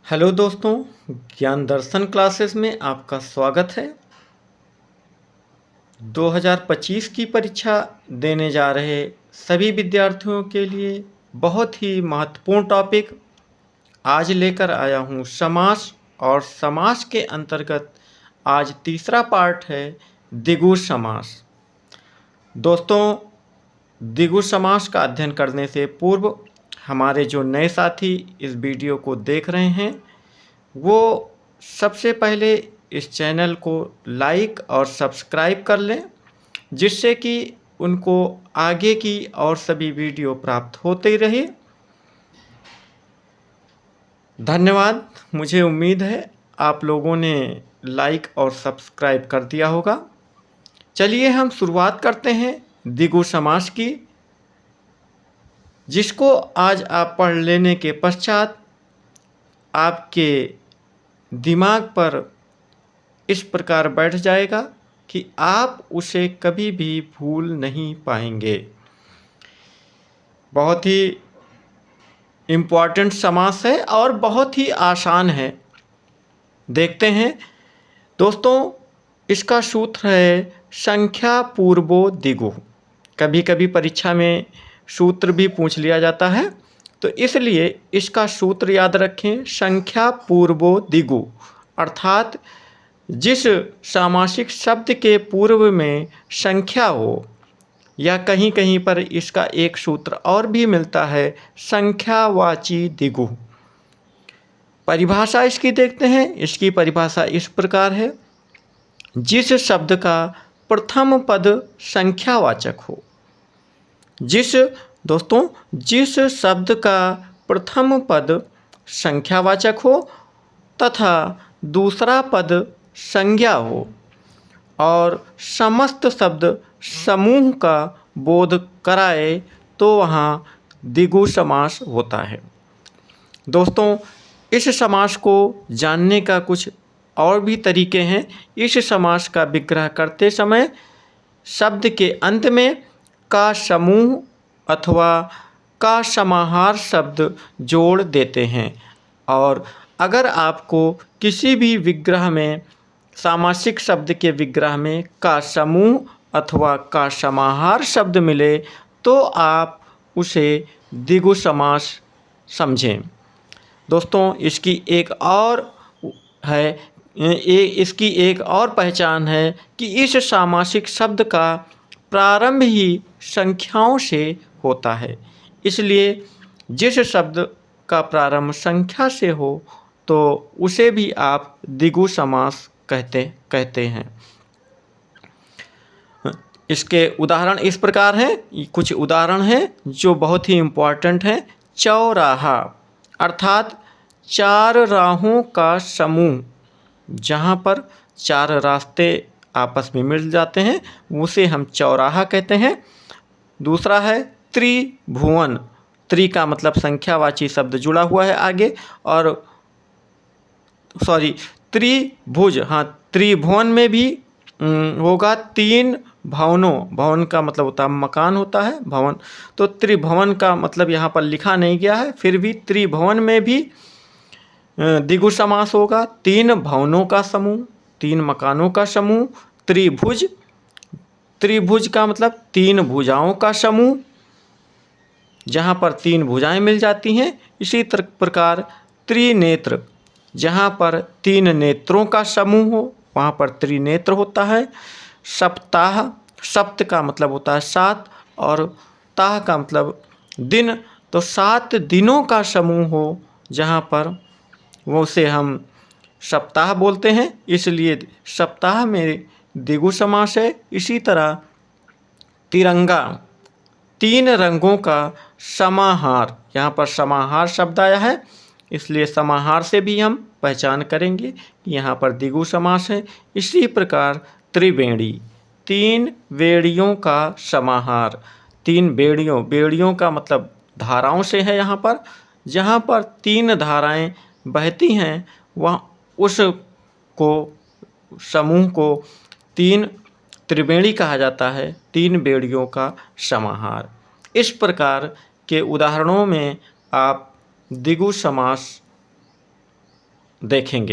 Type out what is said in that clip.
Hello दोस्तों, ज्ञान दर्शन classes में आपका स्वागत है। 2025 की परीक्षा देने जा रहे सभी विद्यार्थियों के लिए बहुत ही महत्वपूर्ण टॉपिक आज लेकर आया हूँ। समास और समास के अंतर्गत आज तीसरा पार्ट है द्विगु समास। दोस्तों, द्विगु समास का अध्ययन करने से पूर्व हमारे जो नए साथी इस वीडियो को देख रहे हैं वो सबसे पहले इस चैनल को लाइक और सब्सक्राइब कर लें, जिससे कि उनको आगे की और सभी वीडियो प्राप्त होते रहे। धन्यवाद। मुझे उम्मीद है आप लोगों ने लाइक और सब्सक्राइब कर दिया होगा। चलिए हम शुरुआत करते हैं द्विगु समास की, जिसको आज आप पढ़ लेने के पश्चात आपके दिमाग पर इस प्रकार बैठ जाएगा कि आप उसे कभी भी भूल नहीं पाएंगे। बहुत ही इम्पॉर्टेंट समास है और बहुत ही आसान है। देखते हैं दोस्तों, इसका सूत्र है संख्या पूर्वो द्विगु। कभी कभी परीक्षा में सूत्र भी पूछ लिया जाता है, तो इसलिए इसका सूत्र याद रखें, संख्या पूर्वो द्विगु। अर्थात जिस सामासिक शब्द के पूर्व में संख्या हो, या कहीं कहीं पर इसका एक सूत्र और भी मिलता है, संख्यावाची द्विगु। परिभाषा इसकी देखते हैं। इसकी परिभाषा इस प्रकार है, जिस शब्द का प्रथम पद संख्यावाचक हो। जिस शब्द का प्रथम पद संख्यावाचक हो तथा दूसरा पद संज्ञा हो और समस्त शब्द समूह का बोध कराए, तो वहाँ द्विगु समास होता है। दोस्तों, इस समास को जानने का कुछ और भी तरीके हैं। इस समास का विग्रह करते समय शब्द के अंत में का समूह अथवा का समाहार शब्द जोड़ देते हैं। और अगर आपको किसी भी विग्रह में, सामासिक शब्द के विग्रह में का समूह अथवा का समाहार शब्द मिले, तो आप उसे द्विगु समास समझें। दोस्तों, इसकी एक और पहचान है कि इस सामासिक शब्द का प्रारंभ ही संख्याओं से होता है। इसलिए जिस शब्द का प्रारंभ संख्या से हो तो उसे भी आप द्विगु समास कहते हैं। इसके उदाहरण इस प्रकार हैं। कुछ उदाहरण हैं जो बहुत ही इम्पोर्टेंट हैं। चौराहा अर्थात चार राहों का समूह। जहाँ पर चार रास्ते आपस में मिल जाते हैं उसे हम चौराहा कहते हैं। दूसरा है त्रिभुवन। त्रि का मतलब संख्यावाची शब्द जुड़ा हुआ है आगे, और त्रिभुज। हाँ, त्रिभुवन में भी होगा तीन भवनों। भवन का मतलब होता है मकान होता है, भवन। तो त्रिभुवन का मतलब यहाँ पर लिखा नहीं गया है, फिर भी त्रिभुवन में भी द्विगु समास होगा। तीन भवनों का समूह, तीन मकानों का समूह। त्रिभुज, त्रिभुज का मतलब तीन भुजाओं का समूह, जहाँ पर तीन भुजाएं मिल जाती हैं। इसी प्रकार त्रिनेत्र, जहाँ पर तीन नेत्रों का समूह हो वहाँ पर त्रिनेत्र होता है। सप्ताह, सप्त का मतलब होता है सात, और ताह का मतलब दिन। तो 7 दिनों का समूह हो जहाँ पर, वो से हम सप्ताह बोलते हैं, इसलिए सप्ताह में द्विगु समास है। इसी तरह तिरंगा, तीन रंगों का समाहार। यहाँ पर समाहार शब्द आया है, इसलिए समाहार से भी हम पहचान करेंगे कि यहाँ पर द्विगु समास है। इसी प्रकार त्रिवेणी, तीन वेड़ियों का समाहार। तीन बेड़ियों, बेड़ियों का मतलब धाराओं से है। यहाँ पर जहाँ पर तीन धाराएं बहती हैं वहाँ उस समूह को तीन त्रिवेणी कहा जाता है, तीन बेड़ियों का समाहार। इस प्रकार के उदाहरणों में आप द्विगु समास देखेंगे।